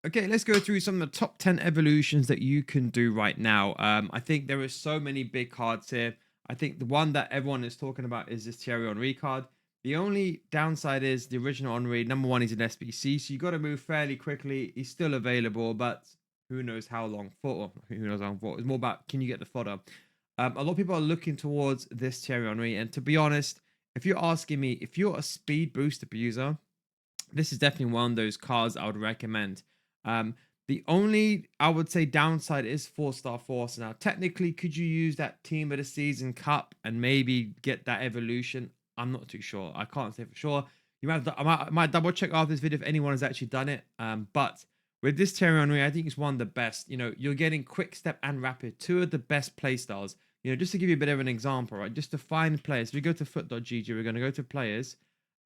Okay, let's go through some of the top 10 evolutions that you can do right now. I think there are so many big cards here. I think the one that everyone is talking about is this Thierry Henry card. The only downside is the original Henry, number one, he's an SBC, so you got to move fairly quickly. He's still available, but who knows how long for? Or who knows how long for? It's more about can you get the fodder. A lot of people are looking towards this Thierry Henry, and to be honest, if you're asking me, if you're a speed boost abuser, this is definitely one of those cards I would recommend. The only I would say downside is four-star force. Now, technically, could you use that team of the season cup and maybe get that evolution? I'm not too sure. I can't say for sure. You might, I might double check after this video if anyone has actually done it. But with this Thierry Henry, I think it's one of the best. You know, you're getting quick step and rapid, two of the best play styles. You know, just to give you a bit of an example, right? Just to find players. If we go to foot.gg, we're going to go to players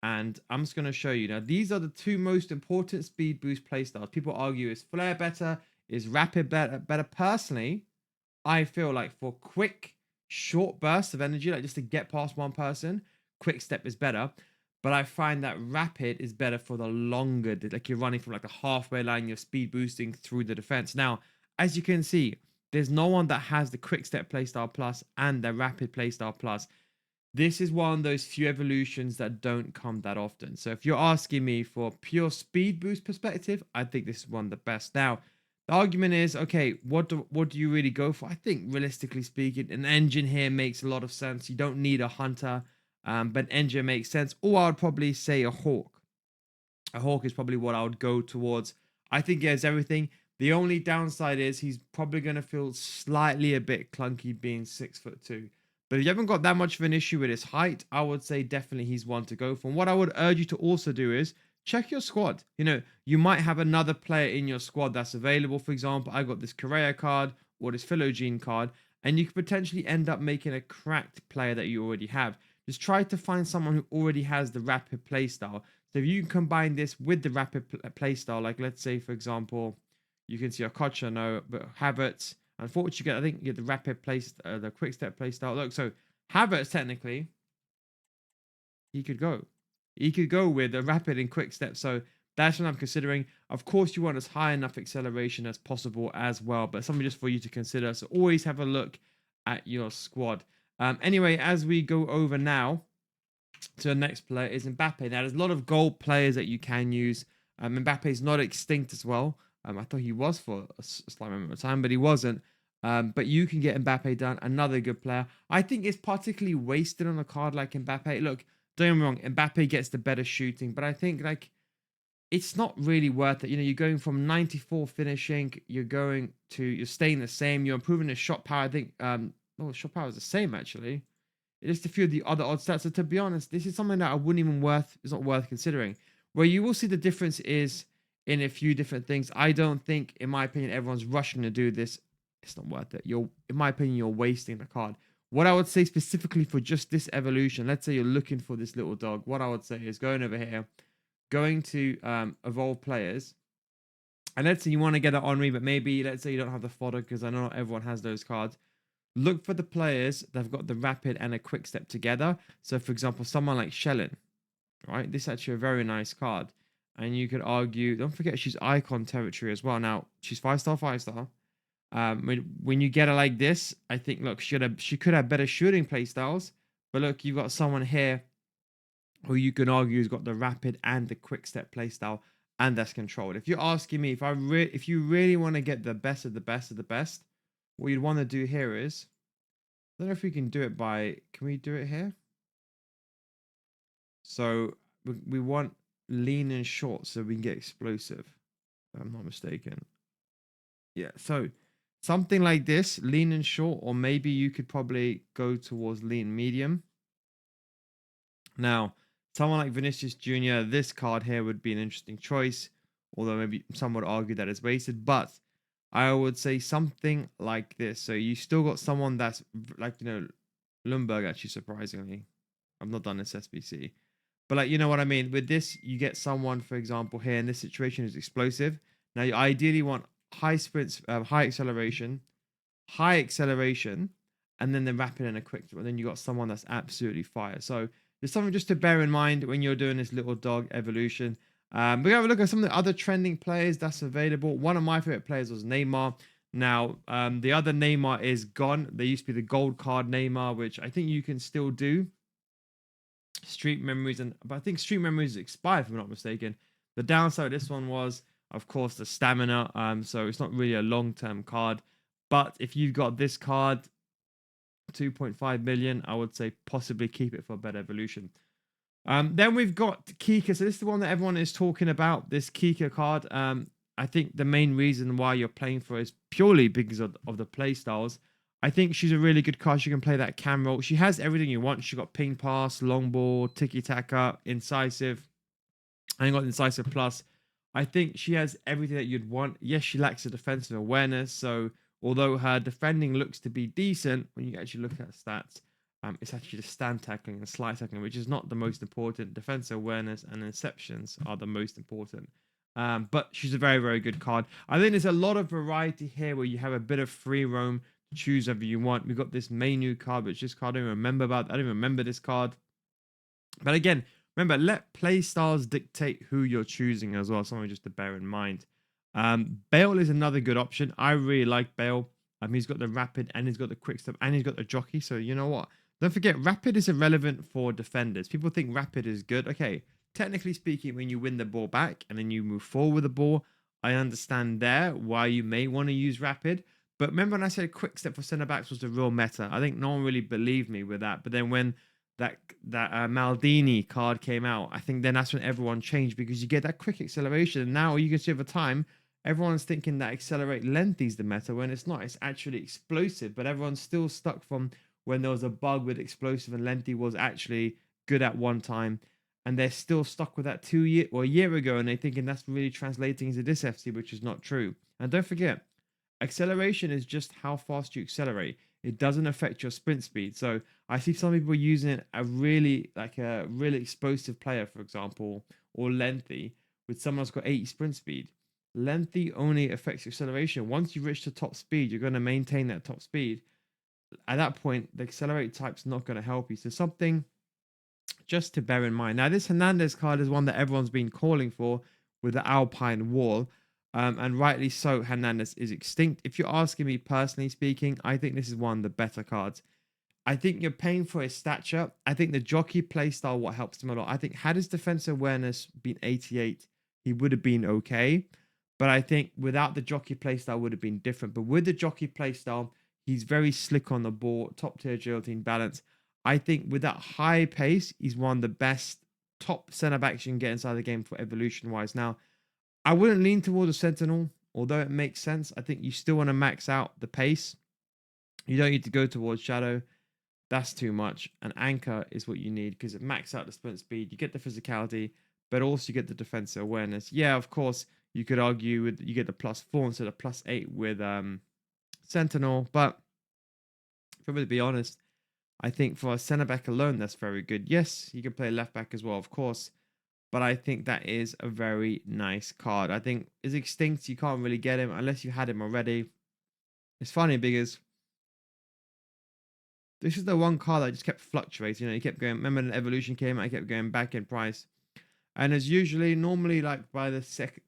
and I'm just going to show you. Now, these are the two most important speed boost playstyles. People argue, is Flare better? Is Rapid better? Personally, I feel like for quick, short bursts of energy, like just to get past one person, Quick Step is better. But I find that Rapid is better for the longer, like you're running from like the halfway line, you're speed boosting through the defense. Now, as you can see, there's no one that has the Quick Step playstyle plus and the Rapid playstyle plus. This is one of those few evolutions that don't come that often. So if you're asking me for pure speed boost perspective, I think this is one of the best. Now, the argument is, okay, what do you really go for? I think realistically speaking, an engine here makes a lot of sense. You don't need a hunter, but an engine makes sense. Or I would probably say a hawk. A hawk is probably what I would go towards. I think he has everything. The only downside is he's probably going to feel slightly a bit clunky being 6'2". But if you haven't got that much of an issue with his height, I would say definitely he's one to go for. And what I would urge you to also do is check your squad. You know, you might have another player in your squad that's available. For example, I got this Correa card or this Philogene card, and you could potentially end up making a cracked player that you already have. Just try to find someone who already has the rapid playstyle. So if you combine this with the rapid playstyle, like let's say, for example, you can see a Kocha, no, but Havertz. Unfortunately, you get, I think you get the rapid place, the quick step playstyle. Look, so Havertz technically, he could go. He could go with a rapid and quick step. So that's what I'm considering. Of course, you want as high enough acceleration as possible as well, but something just for you to consider. So always have a look at your squad. Anyway, as we go over now to the next player is Mbappe. Now, there's a lot of gold players that you can use. Mbappe is not extinct as well. I thought he was for a slight moment of time, but he wasn't. But you can get Mbappe done. Another good player. I think it's particularly wasted on a card like Mbappe. Look, don't get me wrong. Mbappe gets the better shooting, but I think like it's not really worth it. You know, you're going from 94 finishing, you're staying the same. You're improving the shot power. I think shot power is the same actually. Just a few of the other odd stats. So to be honest, this is something that I wouldn't even it's not worth considering. Where you will see the difference is in a few different things. I don't think, in my opinion, everyone's rushing to do this. It's not worth it. In my opinion, you're wasting the card. What I would say specifically for just this evolution, let's say you're looking for this little dog. What I would say is going over here, going to evolve players. And let's say you want to get an Henri, but maybe let's say you don't have the fodder because I know not everyone has those cards. Look for the players that have got the rapid and a quick step together. So, for example, someone like Shellin, right? This is actually a very nice card. And you could argue, don't forget she's icon territory as well. Now, she's 5-star, 5-star. When you get her like this, I think, look, she could have better shooting play styles. But look, you've got someone here who you can argue has got the rapid and the quick step playstyle, and that's controlled. If you're asking me, if you really want to get the best of the best of the best, what you'd want to do here is, I don't know if we can do it by, can we do it here? So we want lean and short so we can get explosive. If I'm not mistaken. Yeah, so something like this, lean and short, or maybe you could probably go towards lean medium. Now, someone like Vinicius Jr., this card here would be an interesting choice, although maybe some would argue that it's wasted, but I would say something like this. So you still got someone that's like, Lundberg, actually, surprisingly. I've not done this SBC. But like, you know what I mean? With this, you get someone, for example, here in this situation who's explosive. Now, you ideally want high sprints, high acceleration, and then the rapid and a quick. And then you got someone that's absolutely fire. So there's something just to bear in mind when you're doing this little dog evolution. We're going to look at some of the other trending players that's available. One of my favorite players was Neymar. Now, the other Neymar is gone. There used to be the gold card Neymar, which I think you can still do. Street Memories, but I think Street Memories expired, if I'm not mistaken. The downside of this one was, of course, the stamina. So it's not really a long-term card. But if you've got this card, 2.5 million, I would say possibly keep it for a better evolution. Then we've got Kika. So this is the one that everyone is talking about. This Kika card. I think the main reason why you're playing for is purely because of the play styles. I think she's a really good card. She can play that cam role. She has everything you want. She got ping pass, long ball, tiki taka, incisive. I got incisive plus. I think she has everything that you'd want. Yes, she lacks a defensive awareness. So although her defending looks to be decent, when you actually look at her stats, it's actually just stand tackling and slide tackling, which is not the most important. Defensive awareness and interceptions are the most important. But she's a very, very good card. I think there's a lot of variety here where you have a bit of free roam to choose whatever you want. We've got this menu card, which this card I don't even remember about. I don't even remember this card. But again, remember, let play styles dictate who you're choosing as well. Something just to bear in mind. Bale is another good option. I really like Bale. He's got the rapid and he's got the quick step and he's got the jockey. So you know what? Don't forget, rapid is irrelevant for defenders. People think rapid is good. Okay, technically speaking, when you win the ball back and then you move forward with the ball, I understand there why you may want to use rapid. But remember when I said quick step for centre backs was the real meta? I think no one really believed me with that. But then when that Maldini card came out, I think then that's when everyone changed because you get that quick acceleration. And now you can see over time, everyone's thinking that accelerate lengthy is the meta when it's not. It's actually explosive, but everyone's still stuck from when there was a bug with explosive and lengthy was actually good at one time. And they're still stuck with that 2 year or a year ago, and they're thinking that's really translating into this FC, which is not true. And don't forget, acceleration is just how fast you accelerate. It doesn't affect your sprint speed. So I see some people using a really explosive player, for example, or lengthy with someone who's got 80 sprint speed. Lengthy only affects acceleration. Once you reach the top speed, you're going to maintain that top speed. At that point, the accelerate type's not going to help you. So something just to bear in mind. Now, this Hernandez card is one that everyone's been calling for with the Alpine Wall. And rightly so, Hernandez is extinct. If you're asking me personally speaking, I think this is one of the better cards. I think you're paying for his stature. I think the jockey playstyle what helps him a lot. I think had his defensive awareness been 88, he would have been okay. But I think without the jockey playstyle would have been different. But with the jockey playstyle, he's very slick on the ball, top tier agility and balance. I think with that high pace, he's one of the best top centre backs you can get inside the game for evolution wise. Now, I wouldn't lean towards a Sentinel, although it makes sense. I think you still want to max out the pace. You don't need to go towards Shadow. That's too much. An Anchor is what you need because it maxes out the sprint speed. You get the physicality, but also you get the defensive awareness. Yeah, of course, you could argue with you get the +4 instead of +8 with Sentinel, but if I'm going to be honest, I think for a centre back alone, that's very good. Yes, you can play left back as well, of course, but I think that is a very nice card. I think is extinct. You can't really get him unless you had him already. It's funny because this is the one card that just kept fluctuating. You know, he kept going. Remember, when Evolution came out, I kept going back in price. And as usually, normally, like by the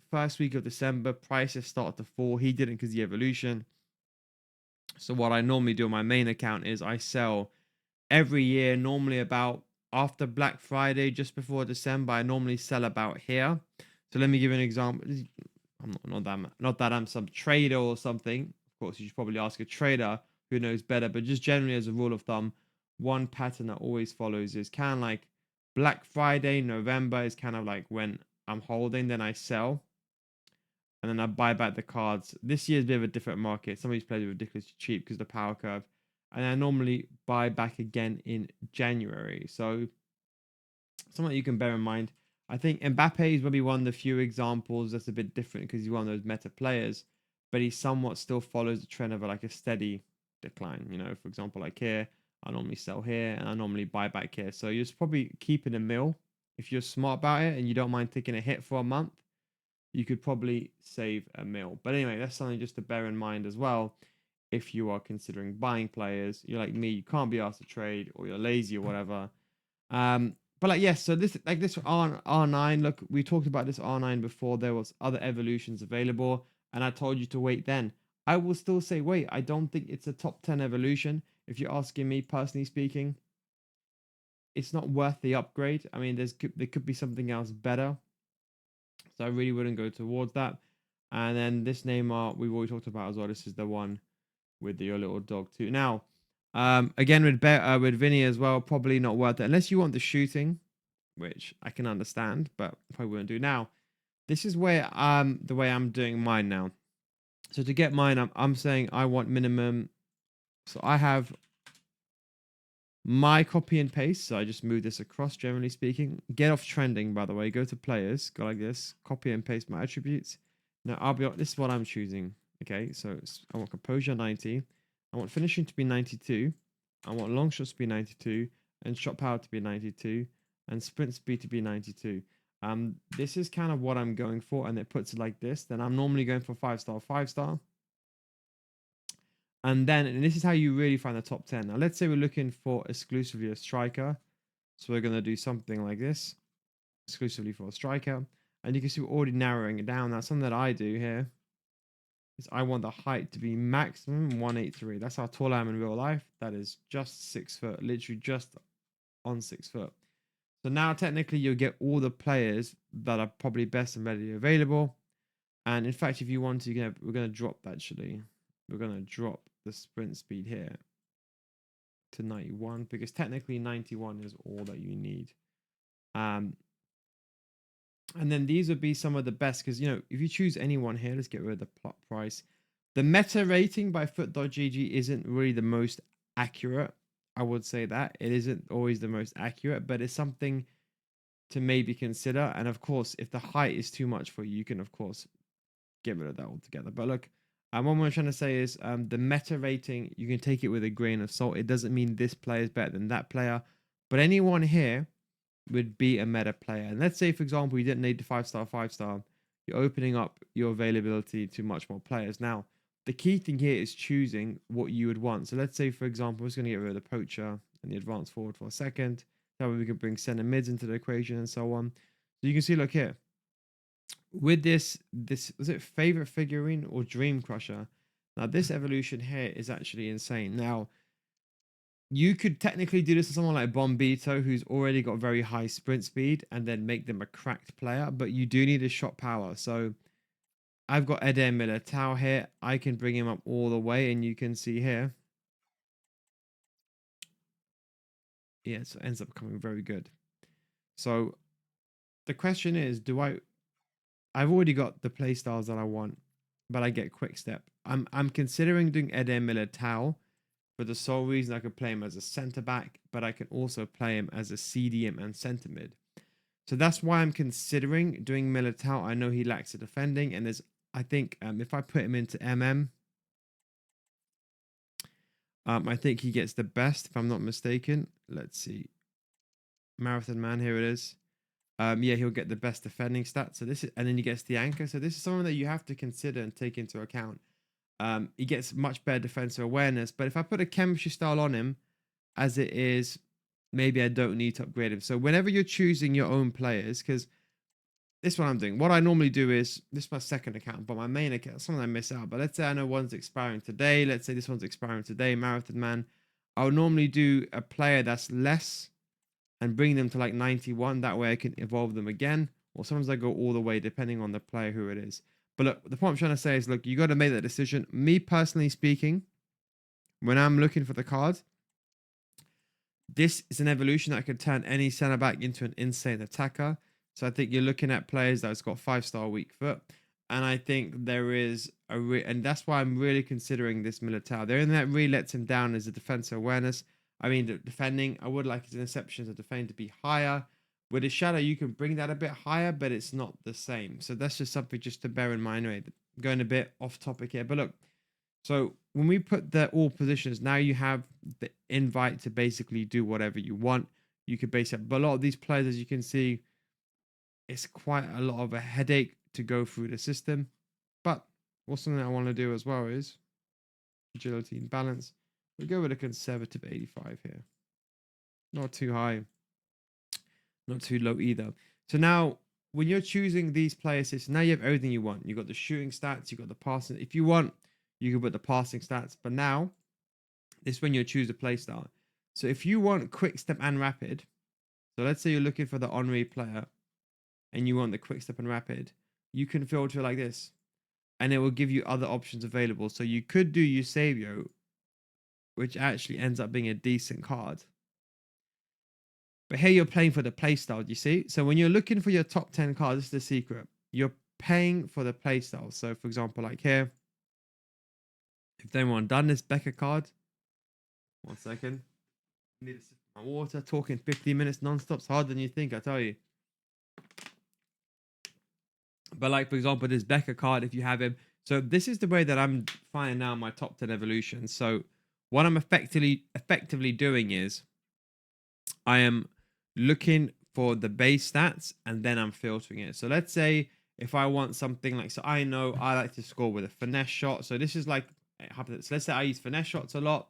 first week of December, prices start to fall. He didn't because the Evolution. So what I normally do on my main account is I sell every year, normally about after Black Friday, just before December. I normally sell about here. So let me give you an example. I'm not that I'm some trader or something. Of course, you should probably ask a trader who knows better. But just generally as a rule of thumb, one pattern that always follows is kind of like Black Friday, November is kind of like when I'm holding, then I sell. And then I buy back the cards. This year's a bit of a different market. Some of these players are ridiculously cheap because of the power curve. And I normally buy back again in January. So something you can bear in mind. I think Mbappe is maybe one of the few examples that's a bit different because he's one of those meta players, but he somewhat still follows the trend of like a steady decline. You know, for example, like here, I normally sell here and I normally buy back here. So you're just probably keeping a mill. If you're smart about it and you don't mind taking a hit for a month, you could probably save a mil. But anyway, that's something just to bear in mind as well. If you are considering buying players, you're like me, you can't be asked to trade or you're lazy or whatever. But like yes, so this like this R9. Look, we talked about this R9 before. There was other evolutions available, and I told you to wait. Then I will still say wait. I don't think it's a top 10 evolution. If you're asking me personally speaking, it's not worth the upgrade. I mean, there could be something else better, so I really wouldn't go towards that. And then this Neymar we've already talked about as well. This is the one with your little dog too. Now, again with Vinny as well, probably not worth it unless you want the shooting, which I can understand, but probably wouldn't do. Now, this is where the way I'm doing mine now. So to get mine, I'm saying I want minimum. So I have my copy and paste. So I just move this across. Generally speaking, get off trending. By the way, go to players. Go like this. Copy and paste my attributes. Now I'll be. This is what I'm choosing. Okay, so I want composure 90. I want finishing to be 92. I want long shots to be 92 and shot power to be 92 and sprint speed to be 92. This is kind of what I'm going for, and it puts it like this. Then I'm normally going for 5-star, 5-star. And this is how you really find the top 10. Now, let's say we're looking for exclusively a striker. So we're going to do something like this, exclusively for a striker. And you can see we're already narrowing it down. Now, something that I do here is I want the height to be maximum 183. That's how tall I am in real life. That is just 6 foot, literally just on 6 foot. So now technically you'll get all the players that are probably best and readily available. And in fact, if you want to, we're going to drop actually. We're going to drop the sprint speed here to 91 because technically 91 is all that you need. And then these would be some of the best because, if you choose anyone here, let's get rid of the plot price. The meta rating by foot.gg isn't really the most accurate. I would say that it isn't always the most accurate, but it's something to maybe consider. And of course, if the height is too much for you, you can of course get rid of that altogether. But look, what I'm trying to say is the meta rating, you can take it with a grain of salt. It doesn't mean this player is better than that player, but anyone here would be a meta player. And let's say, for example, you didn't need the 5-star, 5-star. You're opening up your availability to much more players. Now, the key thing here is choosing what you would want. So let's say, for example, we're just going to get rid of the poacher and the advanced forward for a second. That way we can bring center mids into the equation and so on. So you can see, look here. With this was it favorite figurine or dream crusher? Now this evolution here is actually insane. Now you could technically do this to someone like Bombito, who's already got very high sprint speed, and then make them a cracked player, but you do need a shot power. So I've got Eder Militao here. I can bring him up all the way, and you can see here. Yeah, so it ends up coming very good. So the question is, I've already got the play styles that I want, but I get quick step. I'm considering doing Eder Militao for the sole reason I could play him as a centre back, but I can also play him as a CDM and centre mid. So that's why I'm considering doing Militao. I know he lacks a defending, and I think if I put him into MM, I think he gets the best if I'm not mistaken. Let's see, Marathon Man, here it is. Yeah, he'll get the best defending stats. So this is, and then he gets the anchor. So this is something that you have to consider and take into account. He gets much better defensive awareness. But if I put a chemistry style on him, as it is, maybe I don't need to upgrade him. So whenever you're choosing your own players, because this is what I'm doing. What I normally do is, this is my second account, but my main account, something I miss out. But let's say I know one's expiring today. Let's say this one's expiring today, Marathon Man. I would normally do a player that's less and bring them to like 91. That way I can evolve them again. Or sometimes I go all the way depending on the player who it is. But look, the point I'm trying to say is, look, you got to make that decision. Me personally speaking, when I'm looking for the card, this is an evolution that could turn any center back into an insane attacker. So I think you're looking at players that's got 5-star weak foot. And I think there is and that's why I'm really considering this Militao. The only thing that really lets him down is the defensive awareness. I mean, the defending, I would like his interceptions of defending to be higher. With his shadow, you can bring that a bit higher, but it's not the same. So that's just something just to bear in mind. Anyway, going a bit off topic here, but look. So when we put the all positions, now you have the invite to basically do whatever you want. You could base it, but a lot of these players, as you can see, it's quite a lot of a headache to go through the system. But what's something I want to do as well is agility and balance. We go with a conservative 85 here. Not too high. not too low either. So now, when you're choosing these players, so now you have everything you want. You got the shooting stats, you got the passing. If you want, you can put the passing stats. But now, this is when you choose a play style. So if you want quick step and rapid, so let's say you're looking for the Henri player and you want the quick step and rapid, you can filter like this, and it will give you other options available. So you could do Eusebio, which actually ends up being a decent card. But here you're playing for the playstyle, you see? So when you're looking for your top 10 cards, this is the secret. You're paying for the playstyle. So for example, like here, if anyone done this Becker card, 1 second. I need a sip of my water. Talking 15 minutes non-stop is harder than you think, I tell you. But like for example, this Becker card, if you have him. So this is the way that I'm finding now my top 10 evolutions. So what I'm effectively doing is I am looking for the base stats and then I'm filtering it. So let's say if I want something like, so I know I like to score with a finesse shot. So this is like, so let's say I use finesse shots a lot.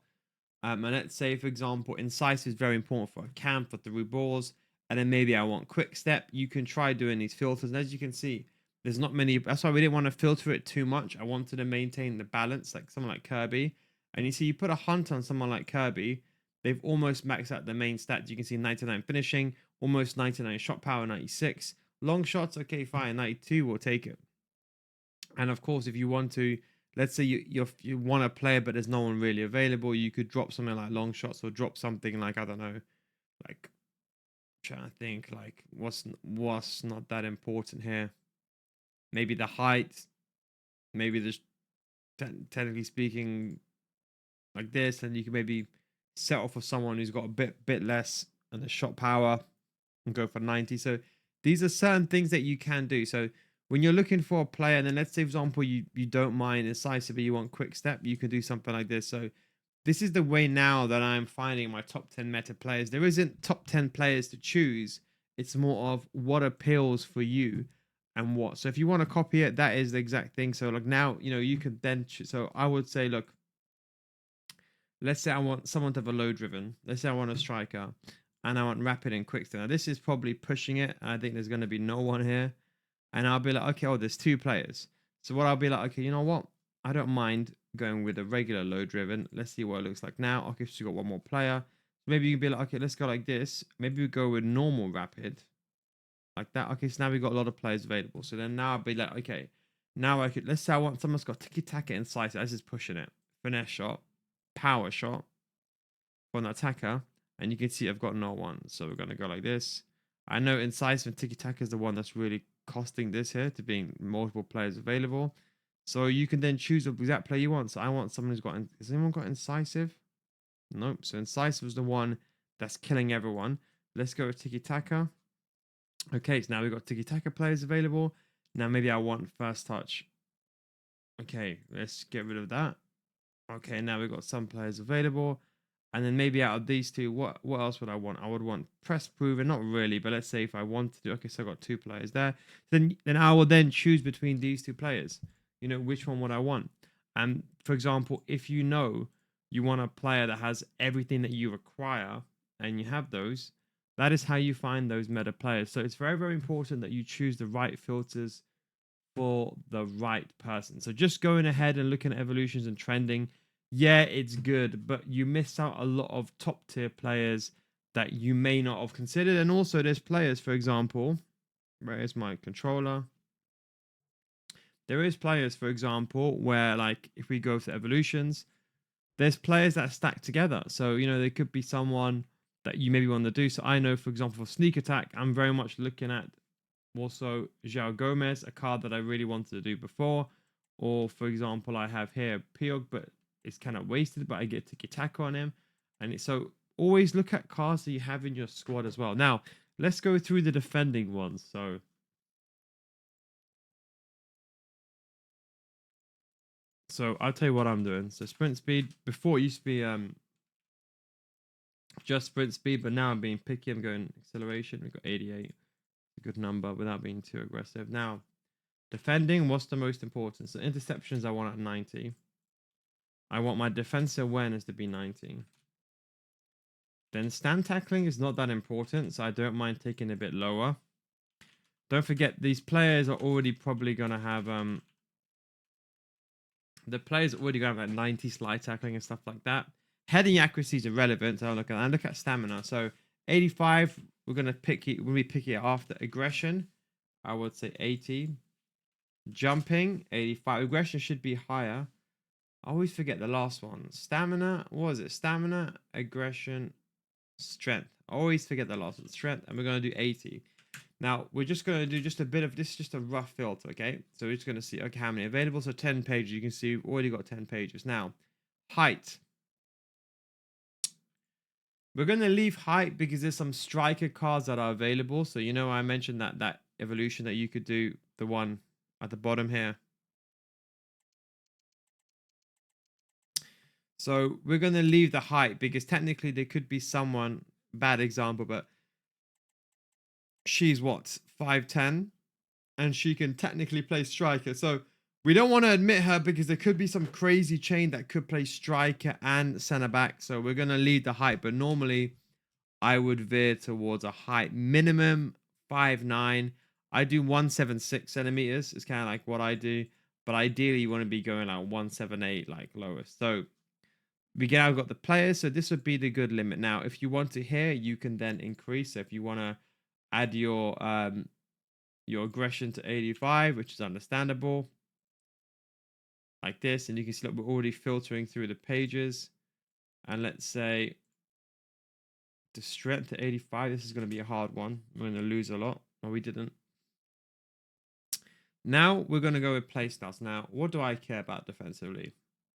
And let's say, for example, incisive is very important for a camp, for through balls. And then maybe I want quick step. You can try doing these filters. And as you can see, there's not many. That's why we didn't want to filter it too much. I wanted to maintain the balance, like someone like Kirby. And you see, you put a hunt on someone like Kirby, they've almost maxed out the main stats. You can see 99 finishing, almost 99 shot power, 96. Long shots, okay, fine. 92, we'll take it. And of course, if you want to, let's say you want a player, but there's no one really available, you could drop something like long shots or drop something like, I don't know, like, trying to think, like, what's not that important here? Maybe the height, maybe there's technically speaking, like this, and you can maybe settle for someone who's got a bit less and the shot power and go for 90. So these are certain things that you can do. So when you're looking for a player, and then let's say, for example, you don't mind incisive, but you want quick step, you can do something like this. So this is the way now that I'm finding my top 10 meta players. There isn't top 10 players to choose. It's more of what appeals for you and what. So if you want to copy it, that is the exact thing. So like now, you can then, so I would say, look, let's say I want someone to have a low driven. Let's say I want a striker and I want rapid and quick. Now, this is probably pushing it. I think there's going to be no one here. And I'll be like, okay, oh, there's two players. So what I'll be like, okay, you know what? I don't mind going with a regular low driven. Let's see what it looks like now. Okay, so you got one more player. Maybe you can be like, okay, let's go like this. Maybe we go with normal rapid. Like that. Okay, so now we've got a lot of players available. So then now I'll be like, okay, now I could, let's say I want someone's got tiki taka and slice. That's just pushing it. Finesse shot, power shot for an attacker. And you can see I've got no one. So we're going to go like this. I know incisive and tiki taka is the one that's really costing this here to being multiple players available. So you can then choose the exact player you want. So I want someone who's got, has anyone got incisive? Nope. So incisive is the one that's killing everyone. Let's go with tiki taka. Okay, so now we've got tiki taka players available. Now maybe I want first touch. Okay, let's get rid of that. Okay, now we've got some players available. And then maybe out of these two, what else would I want? I would want press proven, not really, but let's say if I want to do, okay, so I got two players there. Then I will then choose between these two players. Which one would I want? And for example, if you want a player that has everything that you require and you have those, that is how you find those meta players. So it's very, very important that you choose the right filters for the right person. So just going ahead and looking at evolutions and trending, yeah, it's good, but you miss out a lot of top tier players that you may not have considered. And also, there's players, for example, where is my controller? There is players, for example, where like if we go to evolutions, there's players that stack together. So there could be someone that you maybe want to do. So I know, for example, for sneak attack, I'm very much looking at also João Gomez, a card that I really wanted to do before. Or for example, I have here Piog, but it's kind of wasted, but I get Tiki Taka on him. And so always look at cards that you have in your squad as well. Now, let's go through the defending ones. So I'll tell you what I'm doing. So sprint speed, before it used to be just sprint speed, but now I'm being picky. I'm going acceleration. We've got 88. A good number without being too aggressive. Now, defending, what's the most important? So interceptions I want at 90. I want my defensive awareness to be 90. Then stand tackling is not that important, so I don't mind taking a bit lower. Don't forget, these players are already probably going to have the players are already going to have like 90 slide tackling and stuff like that. Heading accuracy is irrelevant. So look at that. Look at stamina. So 85, we're going to pick it when we pick it after aggression. I would say 80. Jumping 85. Aggression should be higher. I always forget the last one. Stamina. What was it? Stamina, aggression, strength. I always forget the last one. Strength, and we're going to do 80. Now, we're just going to do just a bit of this, just a rough filter, okay? So we're just going to see, okay, how many available. So 10 pages. You can see we've already got 10 pages. Now, height. We're going to leave height because there's some striker cards that are available. So, you know, I mentioned that evolution that you could do, the one at the bottom here. So we're going to leave the height because technically there could be someone, bad example, but she's what, 5'10", and she can technically play striker. So we don't want to admit her because there could be some crazy chain that could play striker and center back. So we're going to leave the height, but normally I would veer towards a height minimum 5'9". I do 176 centimeters. It's kind of like what I do, but ideally you want to be going like 178, like lowest. So we now got the players, so this would be the good limit. Now, if you want to here, you can then increase. So if you want to add your aggression to 85, which is understandable, like this, and you can see that we're already filtering through the pages. And let's say the strength to 85. This is going to be a hard one. We're going to lose a lot. No, we didn't. Now we're going to go with playstyles. Now, what do I care about defensively?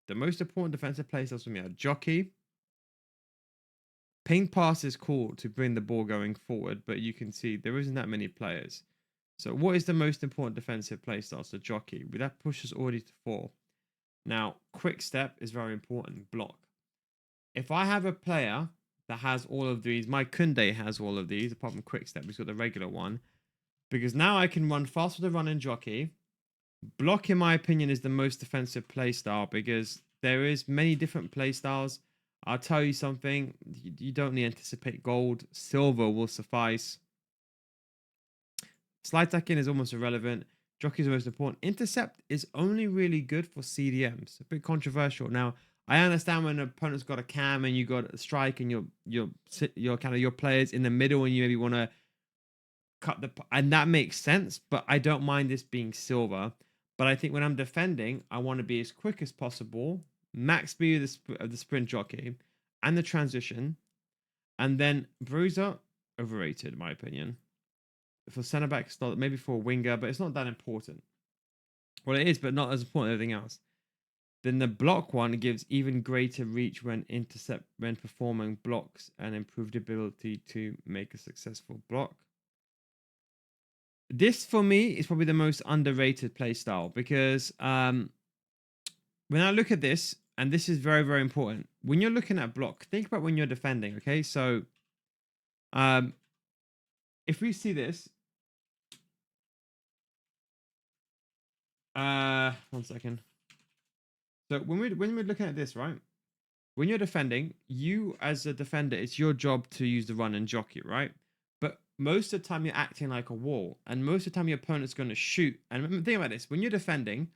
The most important defensive playstyles for me are jockey. Ping pass is cool to bring the ball going forward, but you can see there isn't that many players. So what is the most important defensive playstyle? So jockey. That pushes already to 4. Now, quick step is very important. Block. If I have a player that has all of these, my Kunde has all of these, apart from quick step, he's got the regular one. Because now I can run fast with the run and jockey. Block, in my opinion, is the most defensive playstyle because there is many different playstyles. I'll tell you something, you don't need to anticipate gold. Silver will suffice. Slide tackling is almost irrelevant. Jockey is the most important. Intercept is only really good for CDMs. A bit controversial. Now, I understand when an opponent's got a cam and you got a strike and your kind of your players in the middle and you maybe want to cut and that makes sense, but I don't mind this being silver. But I think when I'm defending, I want to be as quick as possible, max speed of the sprint jockey and the transition, and then bruiser overrated in my opinion. For center back, maybe for a winger, but it's not that important. Well, it is, but not as important as everything else. Then the block one gives even greater reach when performing blocks and improved ability to make a successful block. This for me is probably the most underrated playstyle because when I look at this, and this is very, very important, when you're looking at block, think about when you're defending, okay? So if we see this, 1 second. So when we're looking at this, right? When you're defending, you as a defender, it's your job to use the run and jockey, right? But most of the time you're acting like a wall, and most of the time your opponent's going to shoot. And think about this: when you're defending,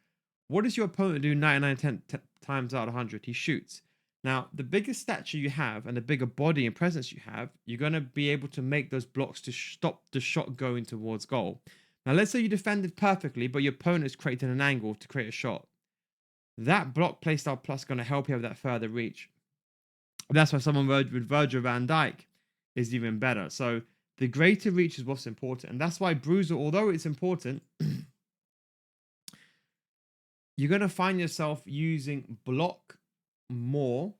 what does your opponent do 99 times out of 100? He shoots. Now, the bigger stature you have and the bigger body and presence you have, you're going to be able to make those blocks to stop the shot going towards goal. Now, let's say you defended perfectly, but your opponent has created an angle to create a shot. That block playstyle plus is going to help you have that further reach. That's why someone with Virgil van Dijk is even better. So the greater reach is what's important. And that's why Bruiser, although it's important, you're going to find yourself using block more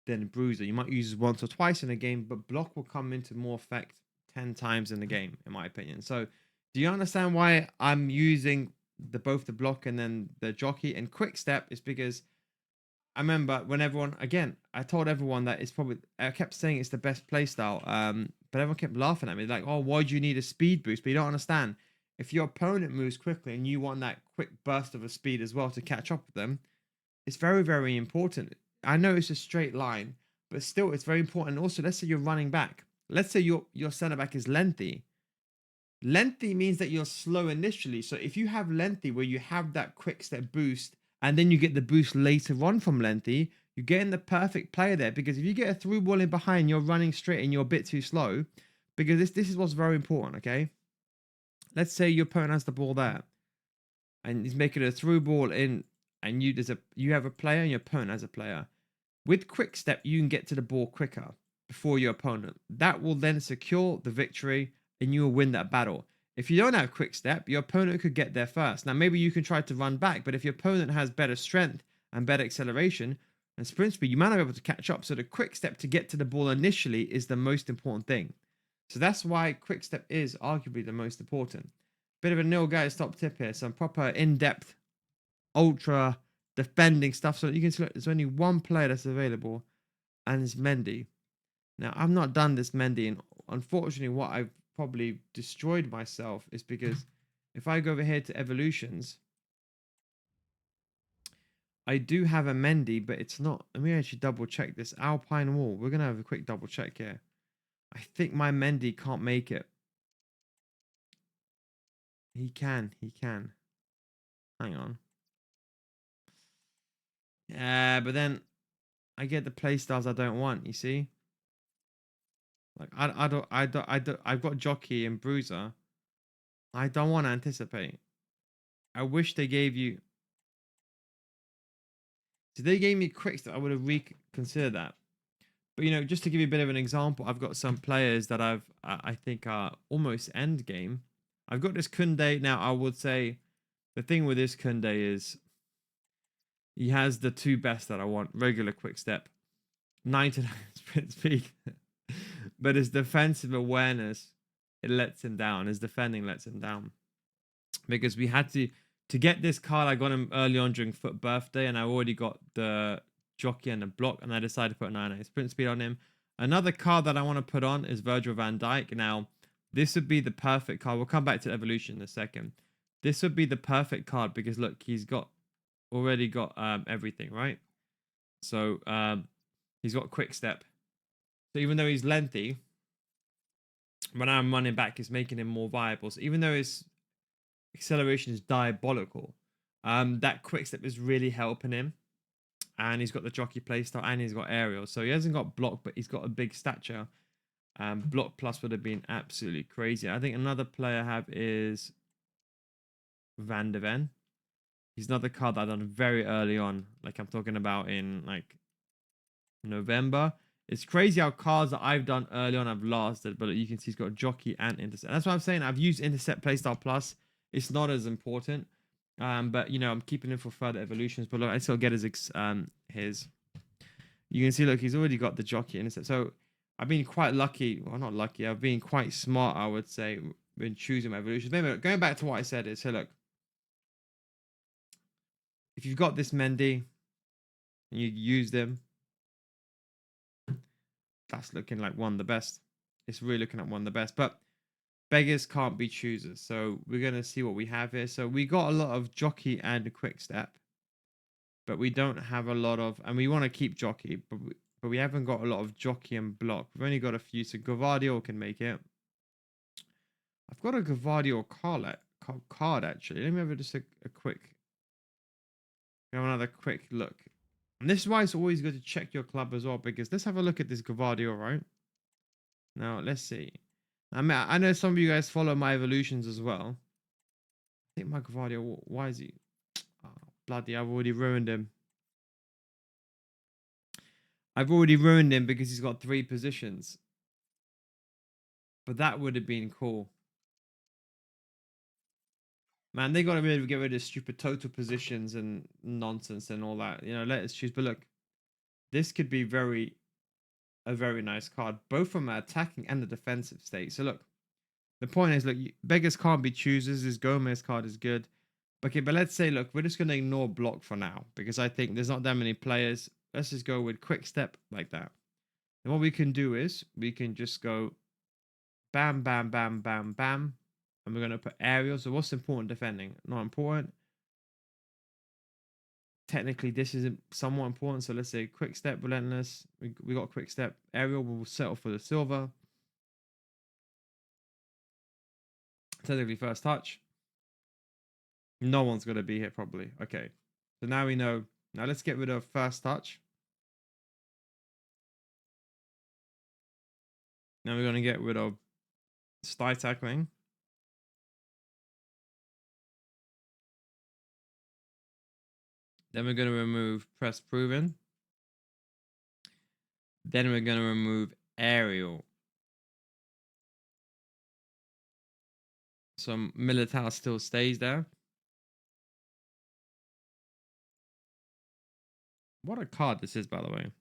than Bruiser. You might use it once or twice in a game, but block will come into more effect 10 times in the game, in my opinion. So do you understand why I'm using both the block and then the jockey and quick step? Is because I remember when everyone, again, I told everyone that it's probably, I kept saying it's the best playstyle, but everyone kept laughing at me like, oh, why do you need a speed boost? But you don't understand. If your opponent moves quickly and you want that quick burst of a speed as well to catch up with them, it's very, very important. I know it's a straight line, but still, it's very important. And also, let's say you're running back. Let's say your center back is lengthy. Lengthy means that you're slow initially. So if you have lengthy where you have that quick step boost and then you get the boost later on from lengthy, you're getting the perfect player there. Because if you get a through ball in behind, you're running straight and you're a bit too slow. Because this is what's very important, okay? Let's say your opponent has the ball there and he's making a through ball in, and you have a player and your opponent has a player. With quick step, you can get to the ball quicker before your opponent. That will then secure the victory and you will win that battle. If you don't have quick step, your opponent could get there first. Now, maybe you can try to run back, but if your opponent has better strength and better acceleration and sprint speed, you might not be able to catch up. So the quick step to get to the ball initially is the most important thing. So that's why quick step is arguably the most important. Bit of a nil guys top tip here. Some proper in-depth, ultra defending stuff. So you can see, look, there's only one player that's available, and it's Mendy. Now, I've not done this Mendy, and unfortunately, what I've probably destroyed myself is because if I go over here to evolutions, I do have a Mendy, but it's not. Let me actually double check this. Alpine Wall. We're going to have a quick double check here. I think my Mendy can't make it. He can. He can. Hang on. Yeah, but then I get the play styles I don't want, you see? Like I've got Jockey and Bruiser. I don't want to anticipate. I wish they gave you. So they gave me quick step, I would have reconsidered that. But just to give you a bit of an example, I've got some players that I think are almost end game. I've got this Kunde. Now I would say the thing with this Kunde is he has the two best that I want: regular quick step, 99 sprint speed, but his defensive awareness, it lets him down. His defending lets him down. Because we had to get this card. I got him early on during Foot Birthday, and I already got the jockey and the block, and I decided to put 99 sprint speed on him. Another card that I want to put on is Virgil van Dijk. Now, this would be the perfect card. We'll come back to evolution in a second. This would be the perfect card because look, he's already got everything, right? So he's got quick step. So even though he's lengthy, when I'm running back, it's making him more viable. So even though his acceleration is diabolical, that quick step is really helping him. And he's got the jockey playstyle and he's got aerial. So he hasn't got block, but he's got a big stature. Block plus would have been absolutely crazy. I think another player I have is Van de Ven. He's another card that I've done very early on. Like I'm talking about in like November. It's crazy how cards that I've done early on have lasted, but you can see he's got jockey and intercept. That's what I'm saying. I've used intercept playstyle plus. It's not as important, but I'm keeping it for further evolutions. But look, I still get his. You can see, look, he's already got the jockey intercept. So I've been quite lucky. Well, not lucky. I've been quite smart, I would say, in choosing my evolutions. Maybe going back to what I said is, so look, if you've got this Mendy and you use them, that's looking like one of the best. It's really looking at one of the best. But beggars can't be choosers. So we're going to see what we have here. So we got a lot of jockey and quick step, but we don't have a lot of, and we want to keep jockey, but we haven't got a lot of jockey and block. We've only got a few. So Gavardio can make it. I've got a Gavardio card actually. Let me have just a quick, have another quick look. And this is why it's always good to check your club as well, because let's have a look at this Gavardio, right? Now, let's see. I mean, I know some of you guys follow my evolutions as well. I think my Gavardio, why is he? Oh, bloody, I've already ruined him. I've already ruined him because he's got 3 positions. But that would have been cool. Man, they got to really get rid of stupid total positions and nonsense and all that. Let us choose. But look, this could be a very nice card, both from an attacking and the defensive state. So look, the point is, look, beggars can't be choosers. This Gomez card is good. Okay, but let's say, look, we're just going to ignore block for now because I think there's not that many players. Let's just go with quick step like that. And what we can do is we can just go bam, bam, bam, bam, bam. And we're going to put aerial. So what's important? Defending. Not important. technically this is somewhat important. So let's say quick step, relentless. We got quick step, aerial. We'll settle for the silver. Technically first touch. No one's gonna be here probably. Okay, so now we know. Now let's get rid of first touch. Now we're gonna get rid of style tackling. Then we're gonna remove press proven. Then we're gonna remove aerial. So Militao still stays there. What a card this is, by the way.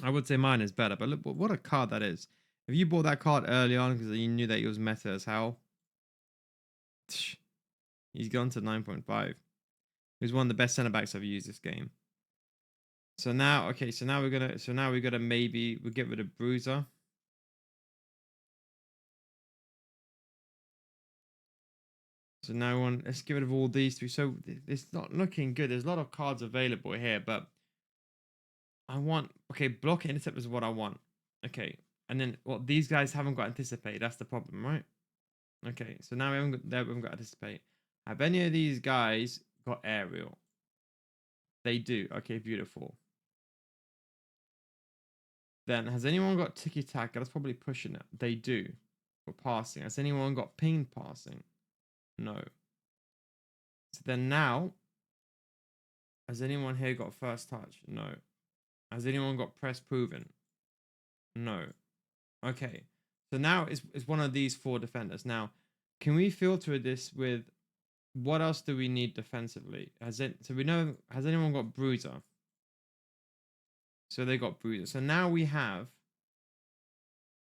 I would say mine is better, but look what a card that is. If you bought that card early on because you knew that it was meta as hell, he's gone to 9.5. He's one of the best center backs I've used this game. So now, okay, so now we're gonna maybe we'll get rid of Bruiser. So now let's get rid of all these three. So it's not looking good. There's a lot of cards available here, but I want block intercept is what I want. Okay, and then what these guys haven't got anticipate. That's the problem, right? Okay, so now we haven't got anticipate. Have any of these guys got aerial? They do. Okay, beautiful. Then has anyone got tiki taka? That's probably pushing it. They do. For passing. Has anyone got ping passing? No. So then now, has anyone here got first touch? No. Has anyone got press proven? No. Okay. So now it's one of these four defenders. Now, can we filter this with what else do we need defensively? So we know, has anyone got bruiser? So they got bruiser. So now we have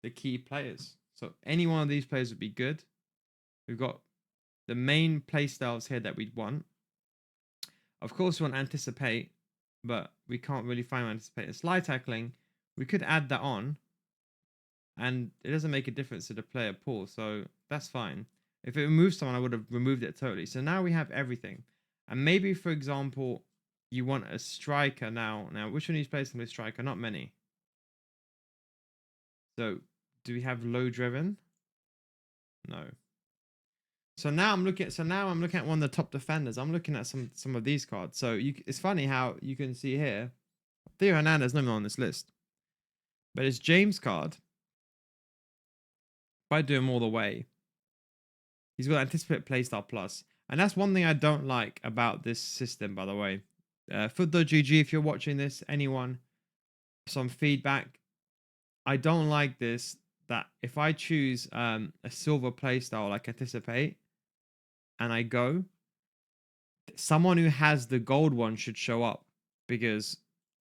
the key players. So any one of these players would be good. We've got the main play styles here that we'd want. Of course, we want anticipate, but we can't really find anticipate. And slide tackling, we could add that on, and it doesn't make a difference to the player pool, so that's fine. If it removes someone, I would have removed it totally. So now we have everything. And maybe, for example, you want a striker now. Now, which one of these players can be a striker? Not many. So, do we have low driven? No. So now I'm looking at one of the top defenders. I'm looking at some of these cards. So it's funny how you can see here, Theo Hernandez not even on this list, but it's James card. If I do him all the way, he's got anticipate playstyle plus, and that's one thing I don't like about this system. By the way, Foot.gg, if you're watching this, anyone, some feedback. I don't like this. That if I choose a silver playstyle like anticipate, and I go, someone who has the gold one should show up, because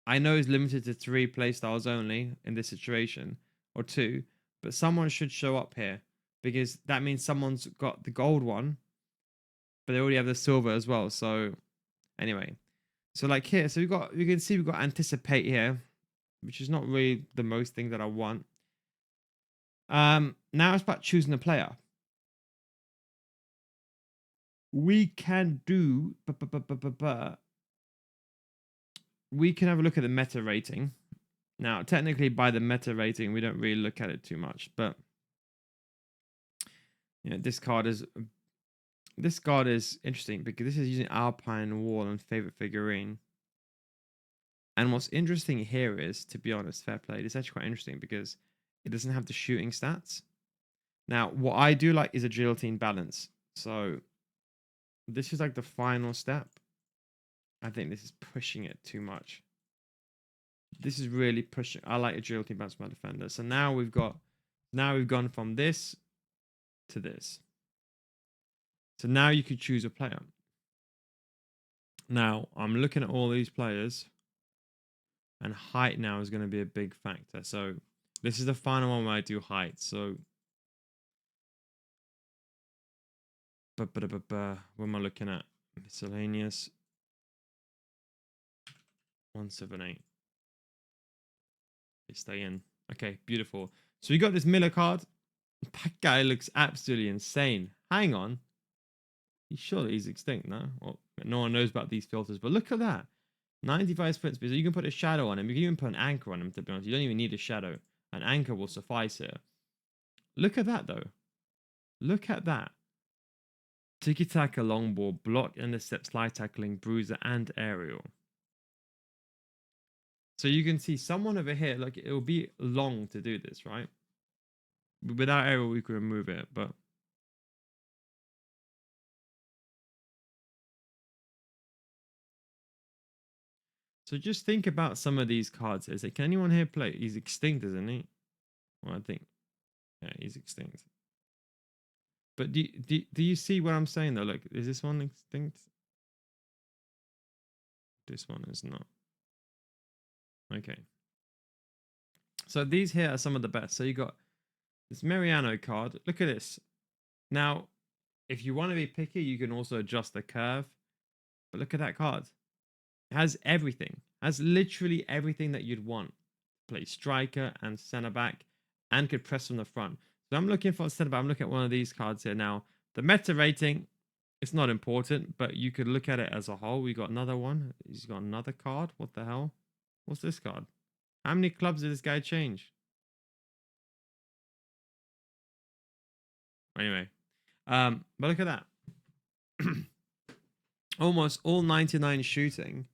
I know it's limited to 3 playstyles only in this situation, or 2, but someone should show up here because that means someone's got the gold one, but they already have the silver as well. So anyway, so like here, so you can see we've got anticipate here, which is not really the most thing that I want. Now it's about choosing a player. We can do, we can have a look at the meta rating. Now, technically, by the meta rating, we don't really look at it too much, but this card is interesting because this is using Alpine Wall and favorite figurine. And what's interesting here is, to be honest, fair play. It's actually quite interesting because it doesn't have the shooting stats. Now, what I do like is agility and balance. So this is like the final step. I think this is pushing it too much. This is really pushing. I like agility and balance for my defender. So now we've gone from this to this. So now you could choose a player. Now I'm looking at all these players, and height now is going to be a big factor. So this is the final one where I do height. So what am I looking at? Miscellaneous 178. Stay in. Okay, beautiful. So we got this Miller card. That guy looks absolutely insane. Hang on. He's extinct now. Well, No one knows about these filters, but look at that. 95 sprint speed. So you can put a shadow on him. You can even put an anchor on him, to be honest. You don't even need a shadow. An anchor will suffice here. Look at that, though. Look at that. Tiki-taka, long ball, block, intercept, slide tackling, bruiser, and aerial. So you can see someone over here, like it will be long to do this, right? Without aerial, we could remove it, but so just think about some of these cards. Is it? Can anyone here play? He's extinct, isn't he? Well, I think, yeah, he's extinct. But do you see what I'm saying though? Like, is this one extinct? This one is not. Okay. So these here are some of the best. So you got this Mariano card. Look at this. Now, if you want to be picky, you can also adjust the curve. But look at that card. It has everything. It has literally everything that you'd want. Play striker and centre back, and could press from the front. So I'm looking for a centre back. I'm looking at one of these cards here now. The meta rating, it's not important, but you could look at it as a whole. We got another one. He's got another card. What the hell? What's this card? How many clubs did this guy change? Anyway, but look at that. Almost all 99 shooting.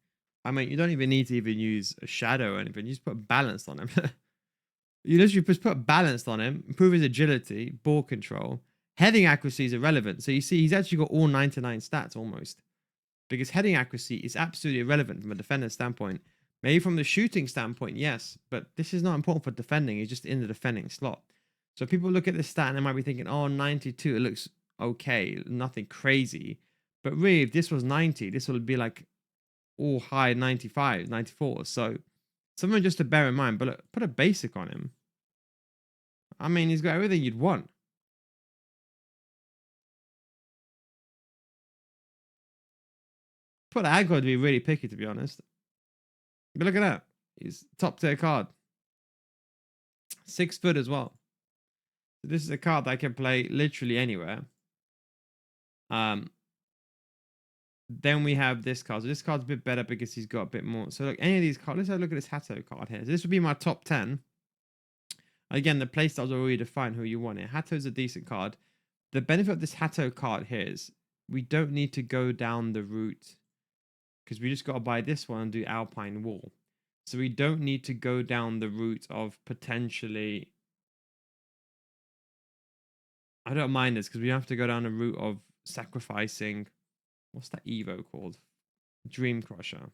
I mean, you don't even need to even use a shadow or anything. You just put balanced on him. You literally just put balanced on him, improve his agility, ball control. Heading accuracy is irrelevant. So you see, he's actually got all 99 stats almost. Because heading accuracy is absolutely irrelevant from a defender standpoint. Maybe from the shooting standpoint, yes. But this is not important for defending. He's just in the defending slot. So people look at this stat and they might be thinking, oh, 92, it looks okay. Nothing crazy. But really, if this was 90, this would be like all high 95, 94. So something just to bear in mind. But look, put a basic on him. I mean, he's got everything you'd want. Put aggro to be really picky, to be honest. But look at that. He's top tier card. 6 foot as well. So this is a card that I can play literally anywhere. Then we have this card. So this card's a bit better because he's got a bit more. So look, any of these cards. Let's have a look at this Hato card here. So this would be my top 10. Again, the playstyles are already defined who you want it. Hato's a decent card. The benefit of this Hato card here is we don't need to go down the route because we just got to buy this one and do Alpine Wall. So we don't need to go down the route of potentially. I don't mind this because we have to go down the route of sacrificing. What's that Evo called? Dream Crusher.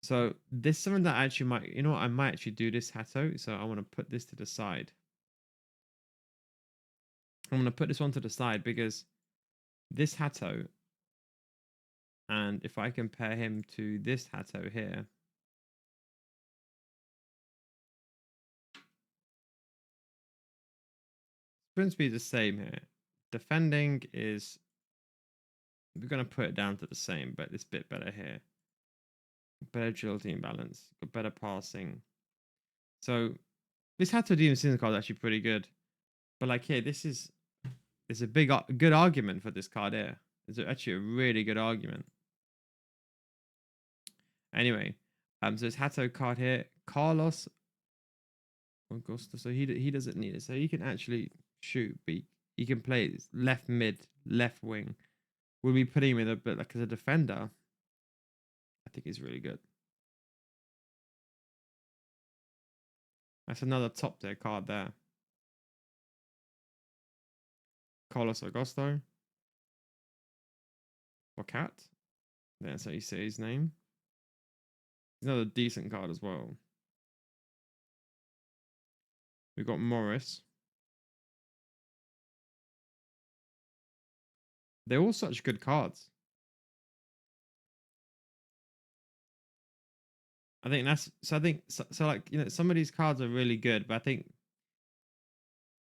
So this is something that I actually might, you know what, I might actually do this Hato. So I want to put this to the side. I'm going to put this one to the side because this Hato, and if I compare him to this Hato here, sprint speed is the same here. Defending is, we're going to put it down to the same, but it's a bit better here. Better agility and balance, got better passing. So this Hato Demon Season card is actually pretty good. But like here, this is, it's a good argument for this card here. It's actually a really good argument. Anyway, so it's Hato card here. Carlos Augusto. So he doesn't need it. So he can actually shoot, but he can play left mid, left wing. We'll be putting him in a bit like as a defender. I think he's really good. That's another top tier card there. Carlos Augusto. Or Cat. That's how you say his name. He's another decent card as well. We've got Morris. They're all such good cards. I think that's so. I think so. Like, you know, some of these cards are really good, but I think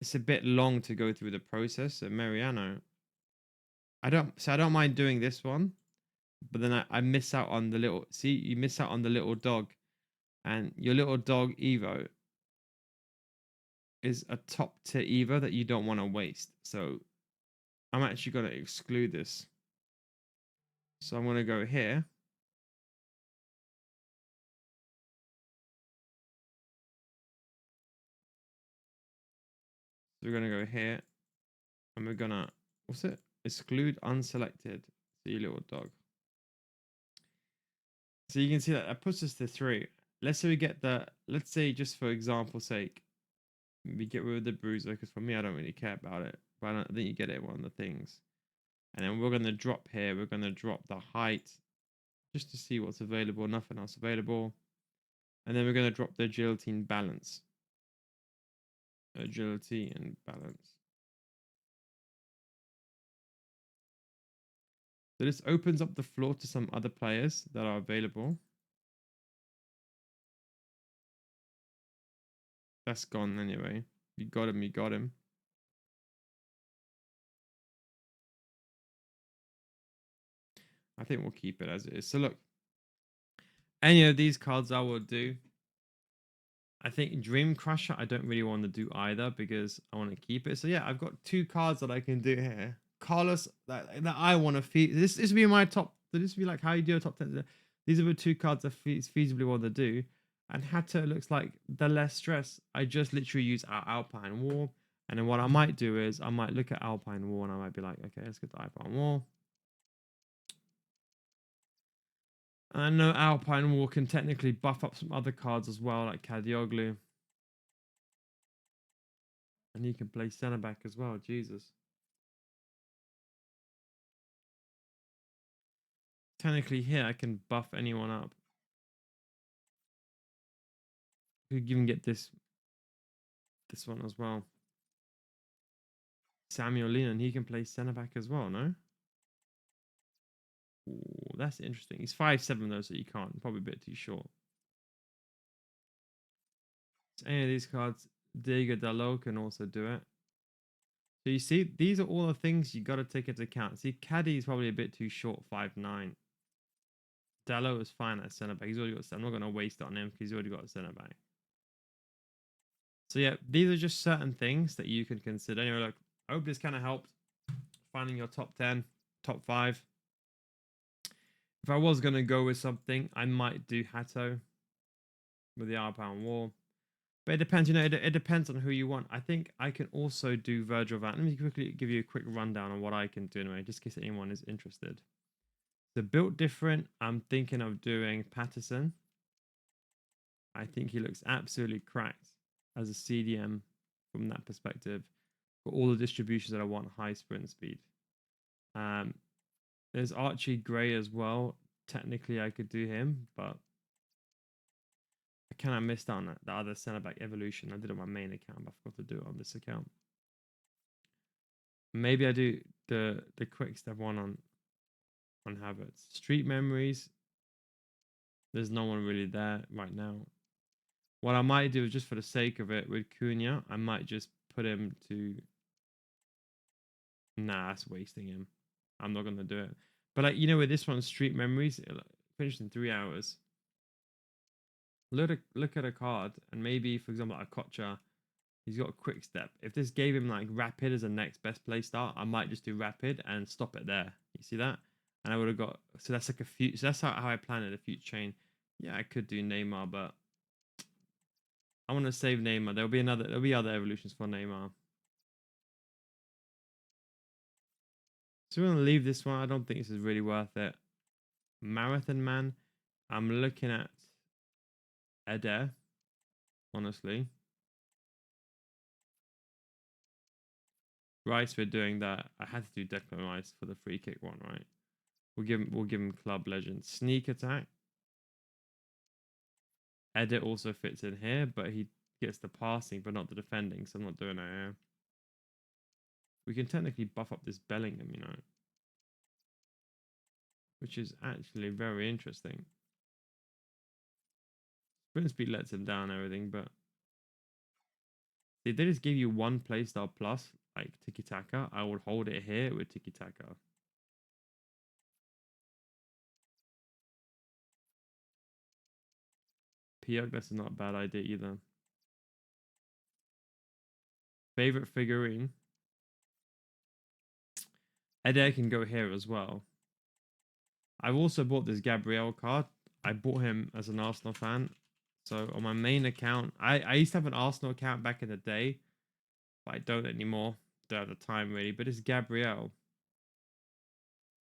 it's a bit long to go through the process. So Mariano, I don't mind doing this one, but then I miss out on the little. See, you miss out on the little dog, and your little dog Evo is a top tier Evo that you don't want to waste. So I'm actually going to exclude this. So I'm going to go here. So we're going to go here. And we're going to, what's it? Exclude unselected. See, little dog. So you can see that puts us to 3. Let's say we get the, let's say just for example's sake, we get rid of the bruiser, because for me, I don't really care about it. But I think you get it, one of the things. And then we're going to drop here. We're going to drop the height just to see what's available. Nothing else available. And then we're going to drop the agility and balance. Agility and balance. So this opens up the floor to some other players that are available. That's gone anyway. You got him, you got him. I think we'll keep it as it is. So look, any of these cards I will do. I think Dream Crusher I don't really want to do either because I want to keep it. So yeah, I've got 2 cards that I can do here. Carlos that I want to feed. This would be my top. This would be like how you do a top 10. These are the 2 cards I feasibly want to do. And Hatter looks like the less stress. I just literally use our Alpine War. And then what I might do is I might look at Alpine War and I might be like, okay, let's get the Alpine War. And I know Alpine War can technically buff up some other cards as well, like Kadioglu. And he can play centre back as well. Jesus. Technically here I can buff anyone up. We could even get this one as well. Samuel Leon, he can play centre back as well, no? Ooh, that's interesting. He's 5'7" though, so you can't. Probably a bit too short. So any of these cards, Diego Dalot can also do it. So you see, these are all the things you got to take into account. See, Caddy is probably a bit too short, 5'9". Dalot is fine at centre back. He's already got. I'm not going to waste it on him because he's already got a centre back. So yeah, these are just certain things that you can consider. Anyway, look, I hope this kind of helped finding your top 10, top 5. If I was going to go with something, I might do Hato with the Arpound War. But it depends, it depends on who you want. I think I can also do Virgil van. Let me quickly give you a quick rundown on what I can do anyway, just in case anyone is interested. So built different, I'm thinking of doing Patterson. I think he looks absolutely cracked as a CDM from that perspective. For all the distributions that I want, high sprint speed. There's Archie Gray as well. Technically, I could do him, but I kind of missed out on the other centre back evolution. I did it on my main account, but I forgot to do it on this account. Maybe I do the quick step one on Havertz. Street Memories. There's no one really there right now. What I might do is just for the sake of it with Cunha, I might just put him to. Nah, that's wasting him. I'm not gonna do it. But like with this one, Street Memories, it finished in 3 hours. Look at a card, and maybe for example, like Kocha, he's got a quick step. If this gave him like rapid as a next best play start, I might just do rapid and stop it there. You see that? And I would have got, so that's like a few. So that's how I plan it, a future chain. Yeah, I could do Neymar, but I want to save Neymar. There'll be other evolutions for Neymar. So we're gonna leave this one. I don't think this is really worth it. Marathon Man. I'm looking at Eder, honestly. Rice, we're doing that. I had to do Declan Rice for the free kick one, right? We'll give him club legend. Sneak attack. Edit also fits in here, but he gets the passing, but not the defending, so I'm not doing it here. We can technically buff up this Bellingham, which is actually very interesting. Sprint speed lets him down and everything, but if they just give you one playstyle plus, like Tiki Taka, I would hold it here with Tiki Taka. Piyok, that's not a bad idea either. Favorite figurine. Eder can go here as well. I've also bought this Gabriel card. I bought him as an Arsenal fan. So on my main account, I used to have an Arsenal account back in the day, but I don't anymore. Don't have the time really. But this Gabriel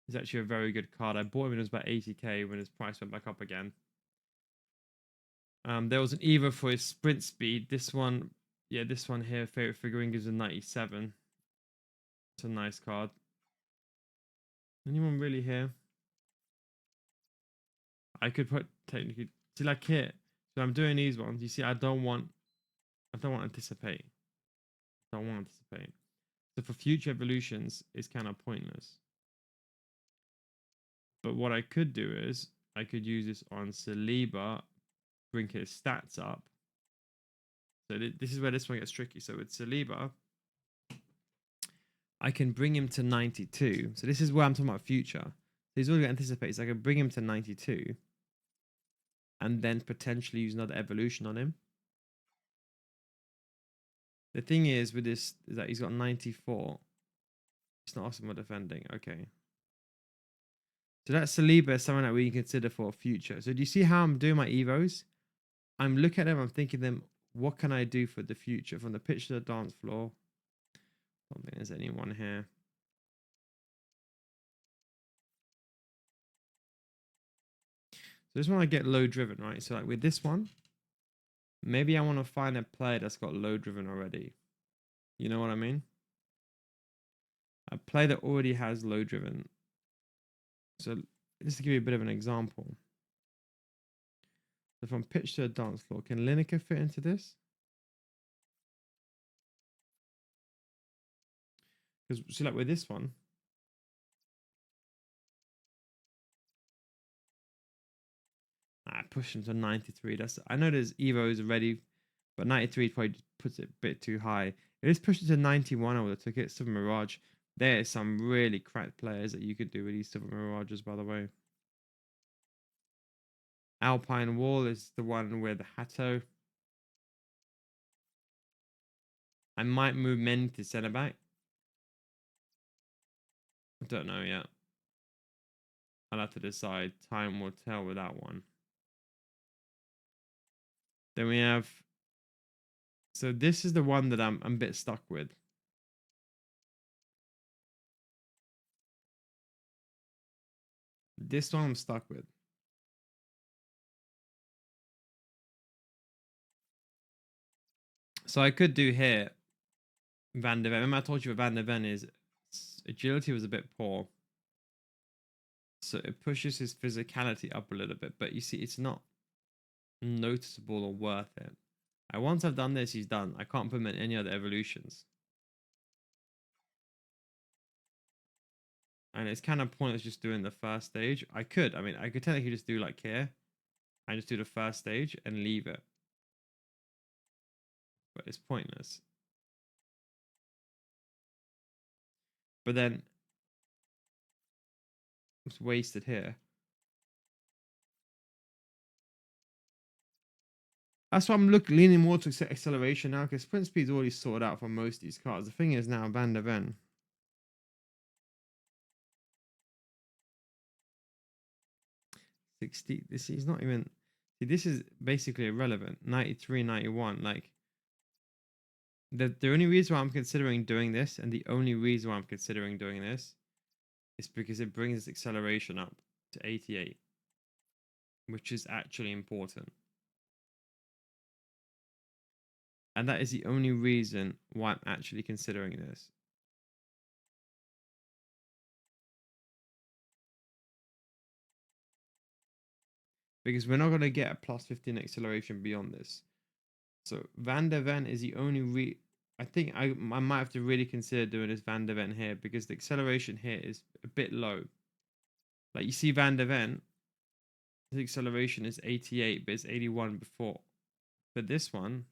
is actually a very good card. I bought him when it was about 80k when his price went back up again. There was an Evo for his sprint speed. This one, yeah, this one here, favorite figurine gives a 97. It's a nice card. Anyone really here? I could put technically see like here. So I'm doing these ones. You see, I don't want anticipate. I don't want anticipate. So for future evolutions, it's kind of pointless. But what I could do is I could use this on Saliba, bring his stats up. So this is where this one gets tricky. So with Saliba, I can bring him to 92. So this is where I'm talking about future. So he's already anticipated. So I can bring him to 92 and then potentially use another evolution on him. The thing is with this is that he's got 94. It's not awesome for defending. Okay. So that Saliba is someone that we can consider for a future. So do you see how I'm doing my Evos? I'm looking at them, I'm thinking them, what can I do for the future? From the pitch to the dance floor. I don't think there's anyone here. So this one I get low driven, right? So like with this one, maybe I want to find a player that's got low driven already. You know what I mean? A player that already has low driven. So just to give you a bit of an example. So from pitch to the dance floor, can Lineker fit into this? Because see, like with this one, I push him to 93. That's I know there's Evo's already, but 93 probably puts it a bit too high. It is pushed it to 91. I would have took it. Silver Mirage. There's some really cracked players that you could do with these Silver Mirages, by the way. Alpine Wall is the one with the Hatto. I might move Men to centre back. I don't know yet. I'll have to decide. Time will tell with that one. Then we have. So this is the one that I'm a bit stuck with. This one I'm stuck with. So I could do here Van der Ven. Remember I told you what Van der Ven is agility was a bit poor. So it pushes his physicality up a little bit. But you see, it's not noticeable or worth it. Once I've done this, he's done. I can't put him in any other evolutions. And it's kind of pointless just doing the first stage. I could technically just do like here. I just do the first stage and leave it. But it's pointless. But then it's wasted here. That's why I'm leaning more to acceleration now, because sprint speed's already sorted out for most of these cars. The thing is now Van der Ven. 60. This is not even. See, this is basically irrelevant. 93, 91. Like the only reason why I'm considering doing this, and the only reason why I'm considering doing this, is because it brings acceleration up to 88, which is actually important. And that is the only reason why I'm actually considering this. Because we're not going to get a plus 15 acceleration beyond this. So Van der Ven is the only I think I might have to really consider doing this Van der Ven here, because the acceleration here is a bit low. Like you see Van der Ven, his acceleration is 88, but it's 81 before. But this one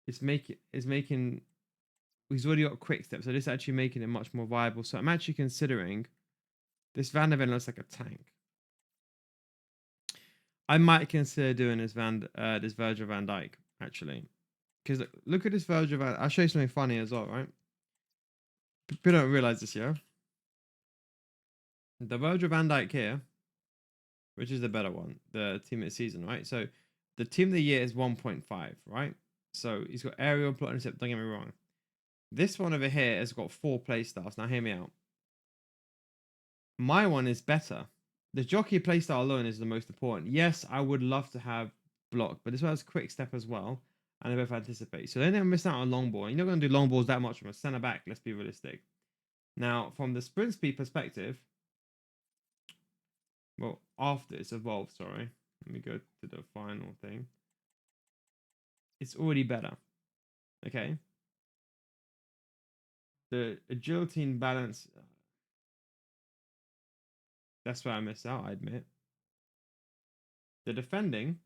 is making he's already got quick step, so this is actually making it much more viable. So I'm actually considering this Van der Ven looks like a tank. I might consider doing this Virgil van Dijk actually, because look at this Virgil van. I'll show you something funny as well, right? People don't realize this, yeah. The Virgil van Dijk here, which is the better one, the team of the season, right? So the team of the year is 1.5, right? So he's got aerial, plot, intercept. Don't get me wrong. This one over here has got 4 play styles. Now hear me out. My one is better. The jockey playstyle alone is the most important. Yes, I would love to have block, but this one has quick step as well, and they both anticipate. So then they're missing out on long ball. You're not going to do long balls that much from a centre back. Let's be realistic. Now, from the sprint speed perspective, well, after it's evolved, sorry. Let me go to the final thing. It's already better. Okay. The agility and balance, that's where I missed out, I admit. The defending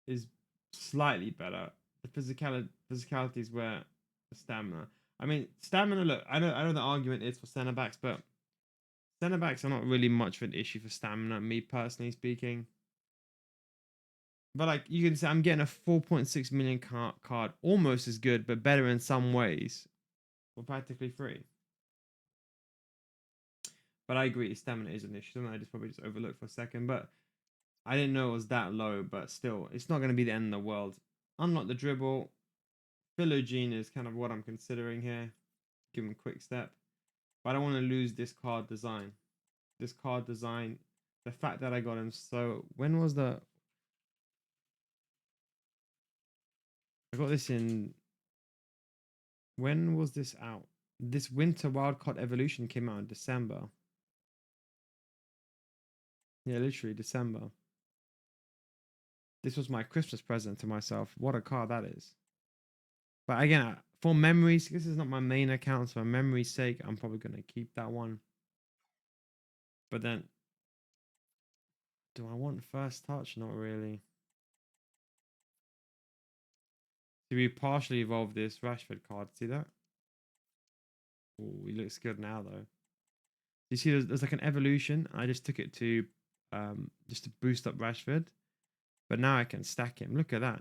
is slightly better. The physicality is where the stamina. I mean, stamina. Look, I know the argument is for centre backs, but centre backs are not really much of an issue for stamina. Me personally speaking, but like you can say, I'm getting a 4.6 million card, almost as good, but better in some ways, for practically free. But I agree, stamina is an issue. Something I just probably just overlooked for a second, but I didn't know it was that low. But still, it's not going to be the end of the world. Unlock the dribble. Philogene is kind of what I'm considering here. Give him quick step. But I don't want to lose this card design. This card design, the fact that I got him. So when was the? I got this in. When was this out? This Winter Wildcard Evolution came out in December. Yeah, literally December. This was my Christmas present to myself. What a card that is. But again, for memories, this is not my main account. So for memory's sake, I'm probably going to keep that one. But then, do I want first touch? Not really. So we partially evolved this Rashford card. See that? Oh, he looks good now though. You see, there's like an evolution. I just took it to just to boost up Rashford, but now I can stack him. Look at that.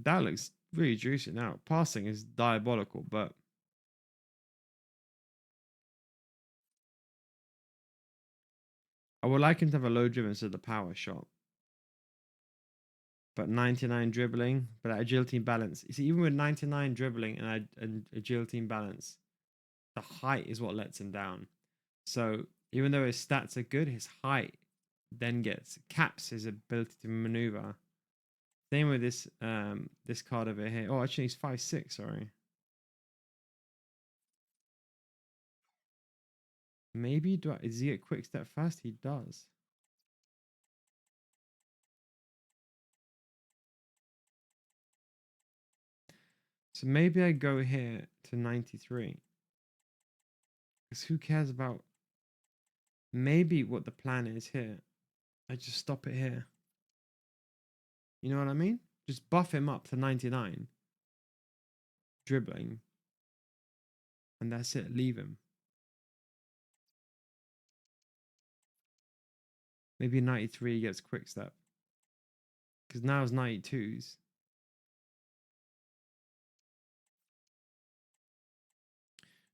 That looks really juicy now. Passing is diabolical, but I would like him to have a low dribble instead of the power shot. But 99 dribbling, but agility and balance. You see, even with 99 dribbling and agility and balance, the height is what lets him down. So even though his stats are good, his height then gets caps his ability to maneuver. Same with this card over here. Oh, actually, he's 5'6". Sorry. Maybe does he get quick step fast? He does. So maybe I go here to 93. Because who cares about maybe what the plan is here? I just stop it here. You know what I mean? Just buff him up to 99. Dribbling. And that's it. Leave him. Maybe 93 gets quick step. Because now it's 92s.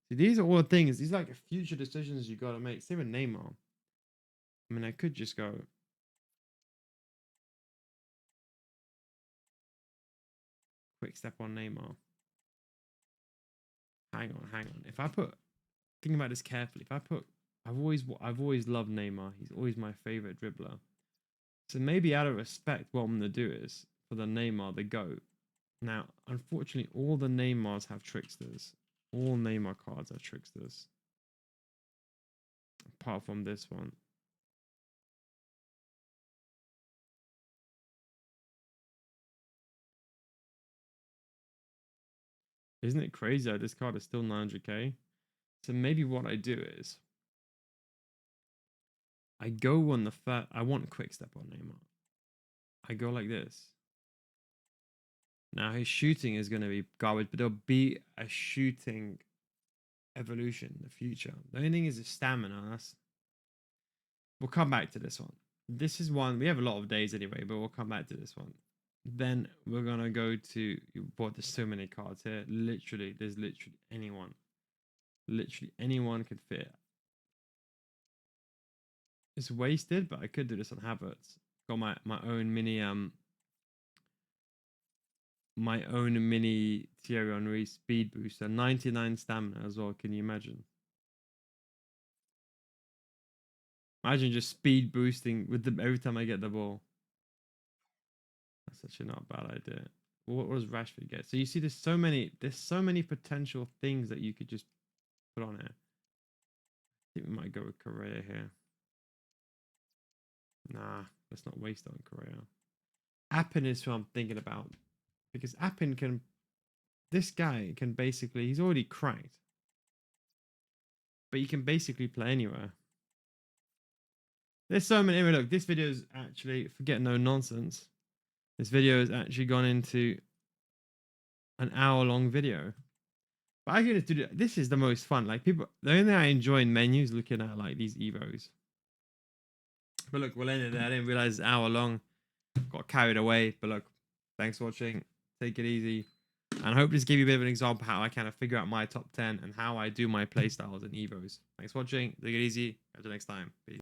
See, these are all the things. These are like future decisions you got to make. Same with Neymar. I mean, I could just go quick step on Neymar. Hang on, hang on. If I put, think about this carefully. If I put, I've always loved Neymar. He's always my favorite dribbler. So maybe out of respect, what I'm gonna do is for the Neymar, the GOAT. Now, unfortunately, all the Neymars have tricksters. All Neymar cards have tricksters, apart from this one. Isn't it crazy that this card is still 900k? So maybe what I do is I go on the first. I want quick step on Neymar. I go like this. Now his shooting is going to be garbage, but there'll be a shooting evolution in the future. The only thing is his stamina. We'll come back to this one. This is one we have a lot of days anyway, but we'll come back to this one. Then we're gonna go to. Boy, there's so many cards here. Literally, there's literally anyone. Literally anyone could fit. It's wasted, but I could do this on Havertz. Got my own mini my own mini Thierry Henry speed booster, 99 stamina as well. Can you imagine? Imagine just speed boosting with the every time I get the ball. That's actually not a bad idea. What does Rashford get? So you see, there's so many potential things that you could just put on here. I think we might go with Correa here. Nah, let's not waste on Correa. Appin is who I'm thinking about because Appin can. This guy can basically. He's already cracked, but he can basically play anywhere. There's so many. Anyway, look, this video is actually forget no nonsense. This video has actually gone into an hour-long video. But I can just do this is the most fun. Like people, the only thing I enjoy in menus looking at like these evos. But look, we'll end it there. I didn't realize it's hour long. Got carried away. But look, thanks for watching. Take it easy. And I hope this gave you a bit of an example how I kind of figure out my top 10 and how I do my playstyles and evos. Thanks for watching. Take it easy. Catch you next time. Peace.